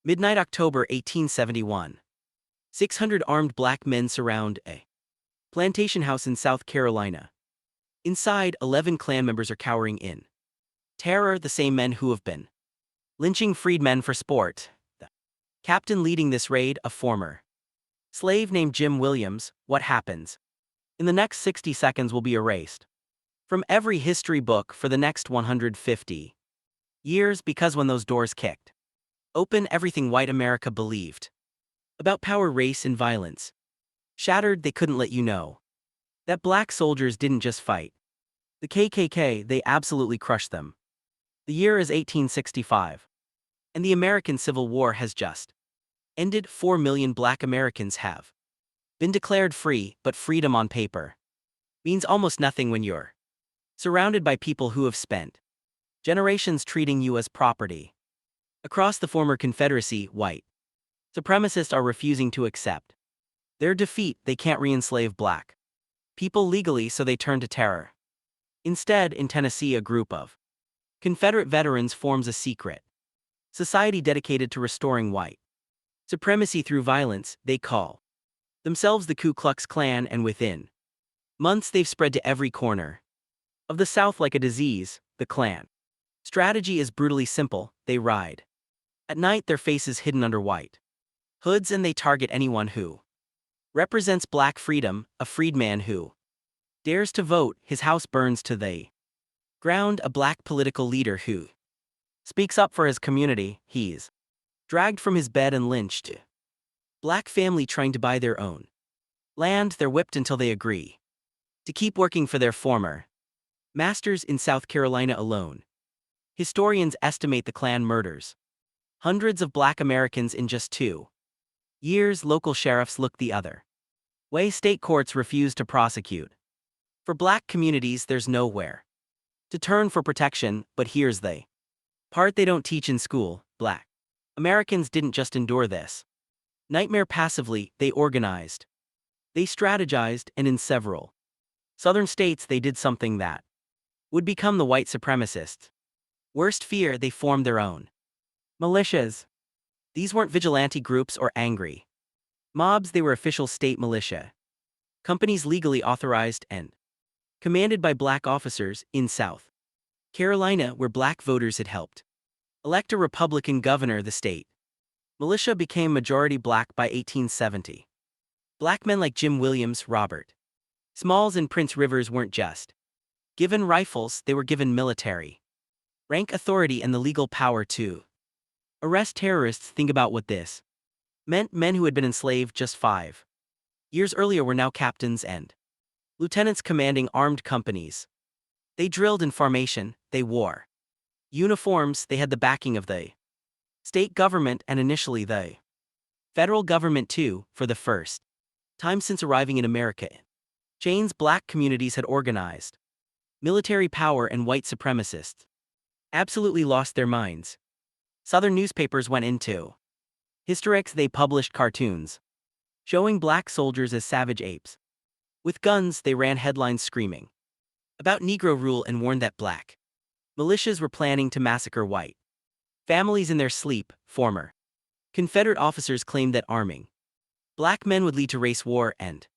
Midnight October 1871. 600 armed black men surround a plantation house in South Carolina. Inside, 11 Klan members are cowering in terror, the same men who have been lynching freedmen for sport. The captain leading this raid, a former slave named Jim Williams. What happens in the next 60 seconds will be erased from every history book for the next 150 years, because when those doors kicked open, everything white America believed about power, race, and violence shattered. They couldn't let you know that black soldiers didn't just fight the KKK, they absolutely crushed them. The year is 1865, and the American Civil War has just ended. 4 million black Americans have been declared free, but freedom on paper means almost nothing when you're surrounded by people who have spent generations treating you as property. Across the former Confederacy, white supremacists are refusing to accept their defeat. They can't re-enslave black people legally, so they turn to terror. Instead, in Tennessee, a group of Confederate veterans forms a secret society dedicated to restoring white supremacy through violence. They call themselves the Ku Klux Klan, and within months they've spread to every corner of the South like a disease. The Klan strategy is brutally simple. They ride at night, their faces hidden under white hoods, and they target anyone who represents black freedom. A freedman who dares to vote, his house burns to the ground. A black political leader who speaks up for his community, he's dragged from his bed and lynched. Black family trying to buy their own land, they're whipped until they agree to keep working for their former masters. In South Carolina alone, historians estimate the Klan murders hundreds of black Americans in just 2 years. Local sheriffs look the other way. State courts refuse to prosecute. For black communities, there's nowhere to turn for protection. But here's the part they don't teach in school: black Americans didn't just endure this nightmare passively, they organized, they strategized, and in several southern states they did something that would become the white supremacists' worst fear. They formed their own militias. These weren't vigilante groups or angry mobs, they were official state militia companies, legally authorized and commanded by black officers. In South Carolina, where black voters had helped elect a Republican governor, the state militia became majority black by 1870. Black men like Jim Williams, Robert Smalls, and Prince Rivers weren't just given rifles, they were given military rank, authority, and the legal power to arrest terrorists. Think about what this meant. Men who had been enslaved just 5 years earlier were now captains and lieutenants commanding armed companies. They drilled in formation, they wore uniforms, they had the backing of the state government and initially the federal government too. For the first time since arriving in America, chains, black communities had organized military power, and white supremacists absolutely lost their minds. Southern newspapers went into hysterics. They published cartoons showing black soldiers as savage apes with guns. They ran headlines screaming about Negro rule and warned that black militias were planning to massacre white families in their sleep. Former Confederate officers claimed that arming black men would lead to race war and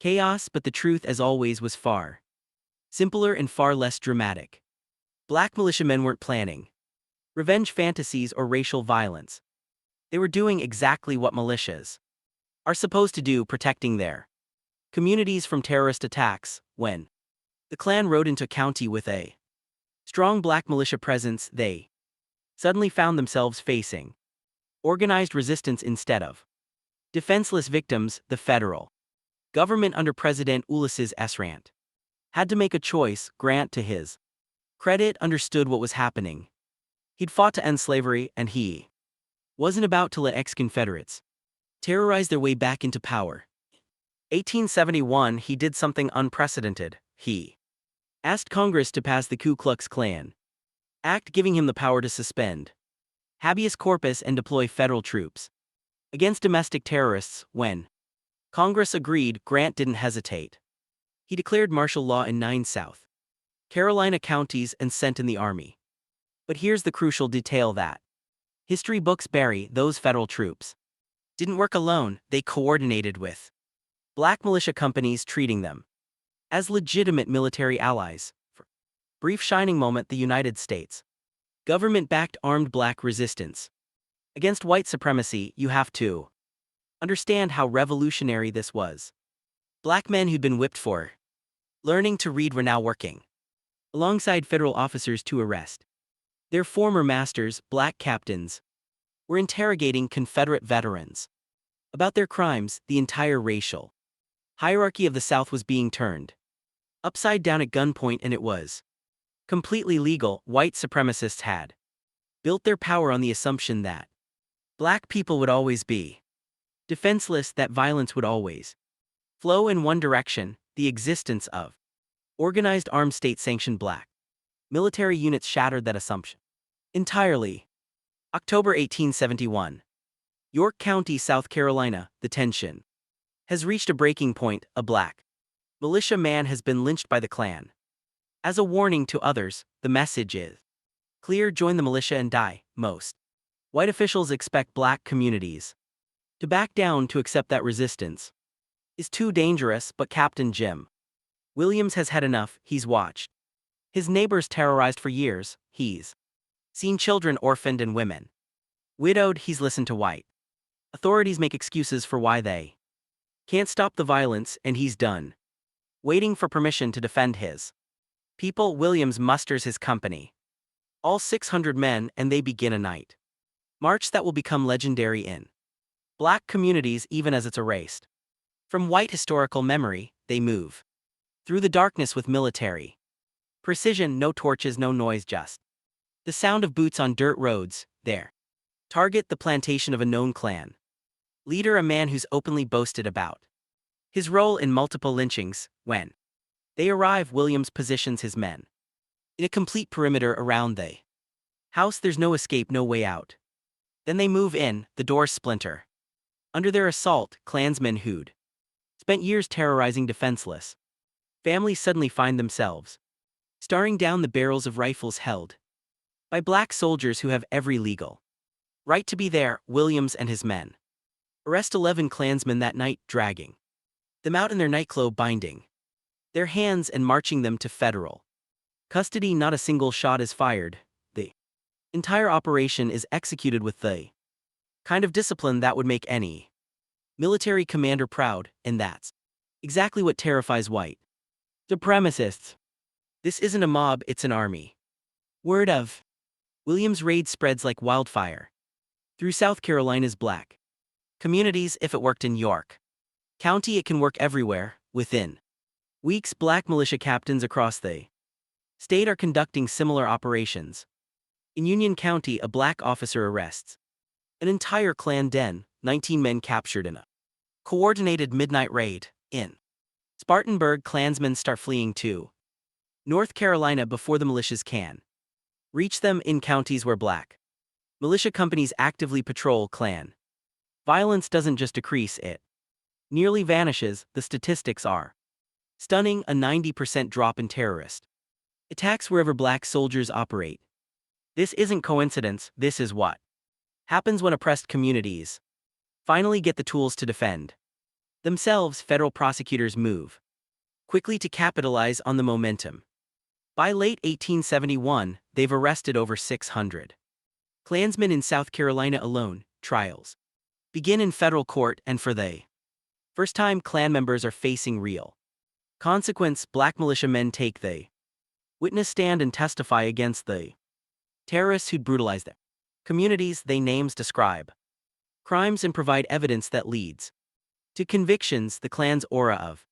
chaos, but the truth, as always, was far simpler and far less dramatic. Black militiamen weren't planning revenge fantasies or racial violence. They were doing exactly what militias are supposed to do: protecting their communities from terrorist attacks. When the Klan rode into a county with a strong black militia presence, they suddenly found themselves facing organized resistance instead of defenseless victims. The federal government under President Ulysses S. Grant had to make a choice. Grant, to his credit, understood what was happening. He'd fought to end slavery, and he wasn't about to let ex-Confederates terrorize their way back into power. 1871, he did something unprecedented. He asked Congress to pass the Ku Klux Klan Act, giving him the power to suspend habeas corpus and deploy federal troops against domestic terrorists. When Congress agreed, Grant didn't hesitate. He declared martial law in 9 South Carolina counties and sent in the army. But here's the crucial detail that History books bury those federal troops. Didn't work alone, they coordinated with black militia companies, treating them as legitimate military allies. For brief shining moment, the United States government-backed armed black resistance against white supremacy. You have to understand how revolutionary this was. Black men who'd been whipped for learning to read were now working alongside federal officers to arrest their former masters. Black captains were interrogating Confederate veterans about their crimes. The entire racial hierarchy of the South was being turned upside down at gunpoint, and it was completely legal. White supremacists had built their power on the assumption that black people would always be defenseless, that violence would always flow in one direction. The existence of organized armed state-sanctioned black military units shattered that assumption entirely. October 1871. York County, South Carolina. The tension has reached a breaking point. A black militia man has been lynched by the Klan. As a warning to others, the message is clear: join the militia and die. Most white officials expect black communities to back down, to accept that resistance is too dangerous, but Captain Jim Williams has had enough. He's watched his neighbors terrorized for years. He's seen children orphaned and women widowed. He's listened to white authorities make excuses for why they can't stop the violence, and he's done waiting for permission to defend his people. Williams musters his company, all 600 men, and they begin a night march that will become legendary in black communities. Even as it's erased from white historical memory, they move through the darkness with military precision. No torches, no noise, just the sound of boots on dirt roads. Their target, the plantation of a known Klan leader, a man who's openly boasted about his role in multiple lynchings. When they arrive, Williams positions his men in a complete perimeter around the house. There's no escape, no way out. Then they move in, the doors splinter under their assault. Klansmen who'd spent years terrorizing defenseless families suddenly find themselves staring down the barrels of rifles held by black soldiers who have every legal right to be there. Williams and his men arrest 11 Klansmen that night, dragging them out in their nightclothes, binding their hands and marching them to federal custody. Not a single shot is fired. The entire operation is executed with the kind of discipline that would make any military commander proud, and that's exactly what terrifies white supremacists. This isn't a mob, it's an army. Word of Williams' raid spreads like wildfire through South Carolina's black communities. If it worked in York County, it can work everywhere. Within weeks, black militia captains across the state are conducting similar operations. In Union County, a black officer arrests an entire Klan den, 19 men captured in a coordinated midnight raid. In Spartanburg, Klansmen start fleeing to North Carolina before the militias can reach them. In counties where black militia companies actively patrol, Klan violence doesn't just decrease, it nearly vanishes. The statistics are stunning: a 90% drop in terrorist attacks wherever black soldiers operate. This isn't coincidence, this is what happens when oppressed communities finally get the tools to defend themselves. Federal prosecutors move quickly to capitalize on the momentum. By late 1871, they've arrested over 600 Klansmen in South Carolina alone. Trials begin in federal court, and for the first time, Klan members are facing real consequence. Black militiamen take the witness stand and testify against the terrorists who'd brutalized their communities. They names describe crimes and provide evidence that leads to convictions. The Klan's aura of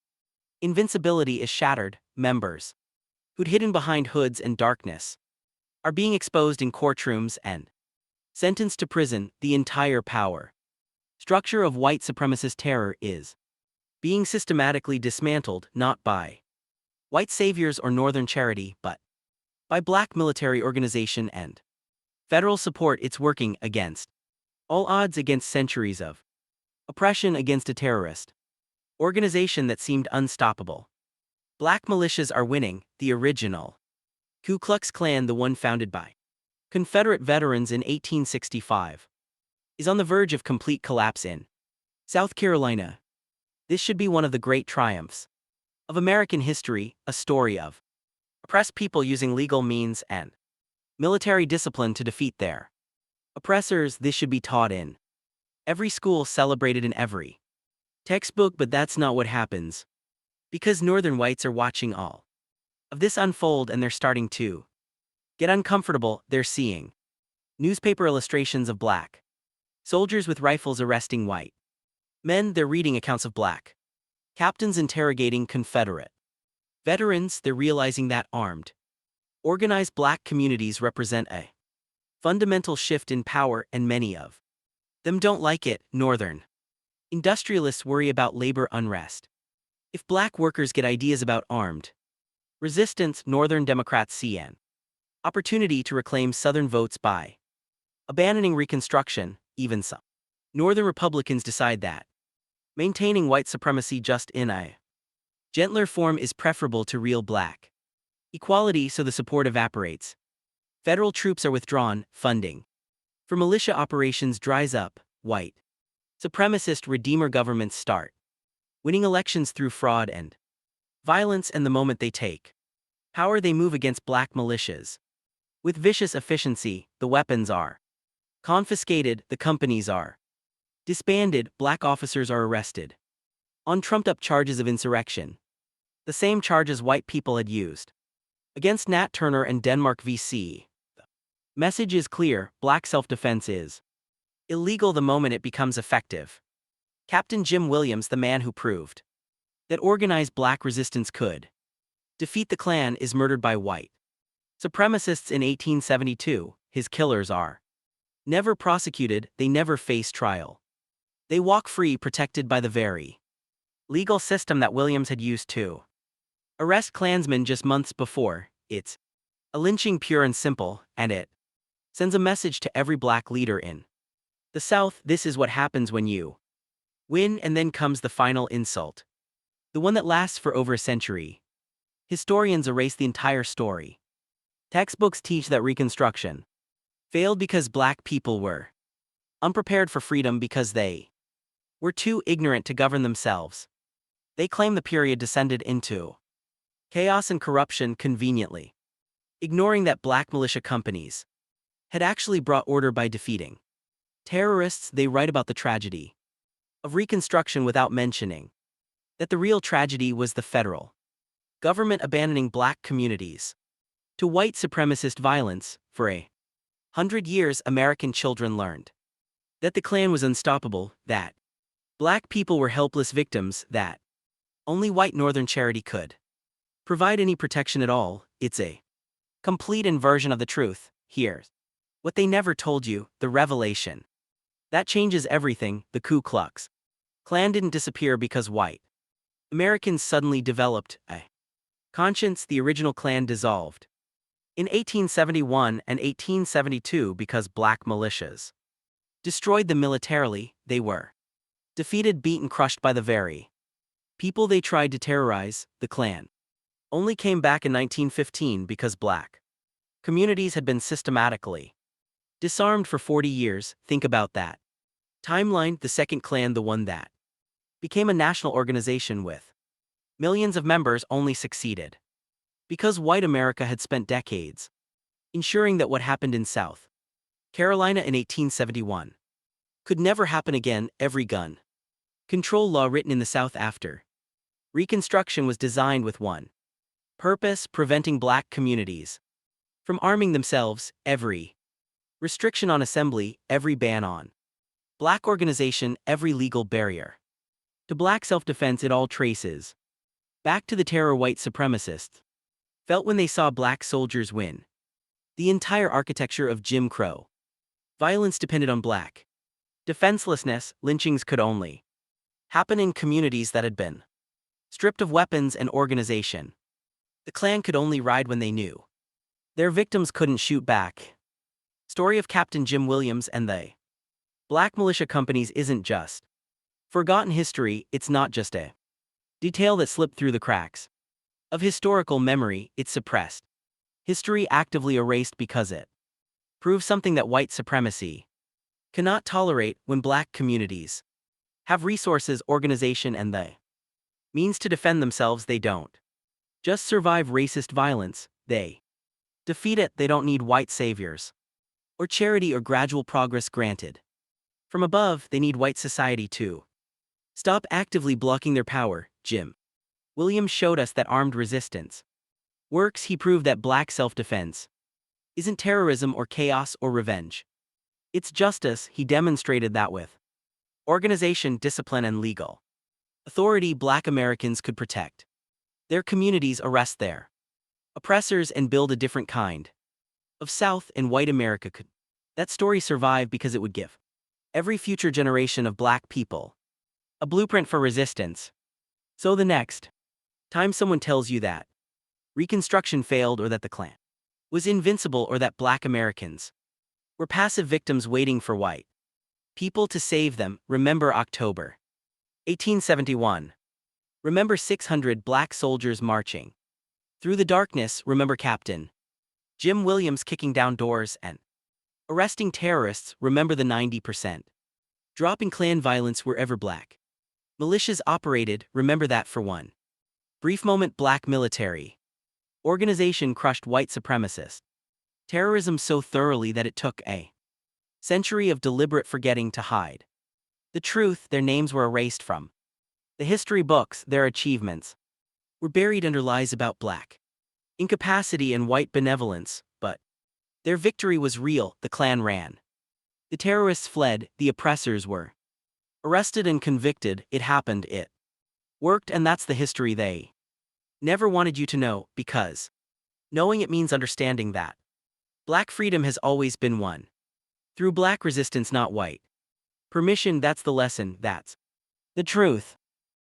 invincibility is shattered. Members who'd hidden behind hoods and darkness are being exposed in courtrooms and sentenced to prison. The entire power structure of white supremacist terror is being systematically dismantled, not by white saviors or Northern charity, but by black military organization and federal support. It's working against all odds, against centuries of oppression, against a terrorist organization that seemed unstoppable. Black militias are winning. The original Ku Klux Klan, the one founded by Confederate veterans in 1865 is on the verge of complete collapse in South Carolina. This should be one of the great triumphs of American history, a story of oppressed people using legal means and military discipline to defeat their oppressors. This should be taught in every school, celebrated in every textbook, but that's not what happens. Because Northern whites are watching all of this unfold and they're starting to get uncomfortable. They're seeing newspaper illustrations of black soldiers with rifles arresting white men. They're reading accounts of black captains interrogating Confederate veterans. They're realizing that armed, organized black communities represent a fundamental shift in power, and many of them don't like it. Northern industrialists worry about labor unrest. If black workers get ideas about armed resistance, Northern Democrats see an opportunity to reclaim Southern votes by abandoning Reconstruction. Even some Northern Republicans decide that maintaining white supremacy just in a gentler form is preferable to real black equality, so the support evaporates. Federal troops are withdrawn, funding for militia operations dries up, white supremacist redeemer governments start winning elections through fraud and violence, and the moment they take power, they move against black militias with vicious efficiency. The weapons are confiscated, the companies are disbanded, black officers are arrested on trumped-up charges of insurrection, the same charges white people had used against Nat Turner and Denmark v.C. The message is clear: black self-defense is illegal the moment it becomes effective. Captain Jim Williams, the man who proved that organized black resistance could defeat the Klan, is murdered by white supremacists in 1872. His killers are never prosecuted, they never face trial. They walk free, protected by the very legal system that Williams had used to arrest Klansmen just months before. It's a lynching, pure and simple, and it sends a message to every black leader in the South: this is what happens when you win. And then comes the final insult, the one that lasts for over a century. Historians erase the entire story. Textbooks teach that Reconstruction failed because black people were unprepared for freedom, because they were too ignorant to govern themselves. They claim the period descended into chaos and corruption, conveniently ignoring that black militia companies had actually brought order by defeating terrorists. They write about the tragedy of Reconstruction without mentioning that the real tragedy was the federal government abandoning black communities to white supremacist violence. For 100 years, American children learned that the Klan was unstoppable, that black people were helpless victims, that only white Northern charity could provide any protection at all. It's a complete inversion of the truth. Here's what they never told you: the revelation that changes everything. The Ku Klux Klan didn't disappear because white Americans suddenly developed a conscience. The original Klan dissolved in 1871 and 1872 because black militias destroyed them militarily. They were defeated, beaten, crushed by the very people they tried to terrorize. The Klan only came back in 1915 because black communities had been systematically disarmed for 40 years. Think about that timeline. The second Klan, the one that became a national organization with millions of members, only succeeded because white America had spent decades ensuring that what happened in South Carolina in 1871 could never happen again. Every gun control law written in the South after Reconstruction was designed with one purpose: preventing black communities from arming themselves. Every restriction on assembly, every ban on black organization, every legal barrier to black self-defense, it all traces back to the terror white supremacists felt when they saw black soldiers win. The entire architecture of Jim Crow violence depended on black defenselessness. Lynchings could only happen in communities that had been stripped of weapons and organization. The Klan could only ride when they knew their victims couldn't shoot back. Story of Captain Jim Williams and the black militia companies isn't just forgotten history. It's not just a detail that slipped through the cracks of historical memory. It's suppressed history, actively erased because it Prove something that white supremacy cannot tolerate when black communities have resources, organization, and the means to defend themselves. They don't just survive racist violence, they defeat it. They don't need white saviors or charity or gradual progress granted from above. They need white society to stop actively blocking their power. Jim Williams showed us that armed resistance works. He proved that black self-defense isn't terrorism or chaos or revenge. It's justice. He demonstrated that with organization, discipline, and legal authority, black Americans could protect their communities, arrest their oppressors, and build a different kind of South, and white America could. That story survived because it would give every future generation of black people a blueprint for resistance. So the next time someone tells you that Reconstruction failed, or that the Klan was invincible, or that black Americans were passive victims waiting for white people to save them, remember October 1871. Remember 600 black soldiers marching through the darkness. Remember Captain Jim Williams kicking down doors and arresting terrorists. Remember the 90% drop in Klan violence wherever black militias operated. Remember that for one brief moment black military organization crushed white supremacist terrorism so thoroughly that it took a century of deliberate forgetting to hide the truth. Their names were erased from the history books. Their achievements were buried under lies about black incapacity and white benevolence, but their victory was real. The Klan ran. The terrorists fled. The oppressors were arrested and convicted. It happened. It worked, and that's the history they never wanted you to know, because knowing it means understanding that black freedom has always been won through black resistance, not white permission. That's the lesson. That's the truth.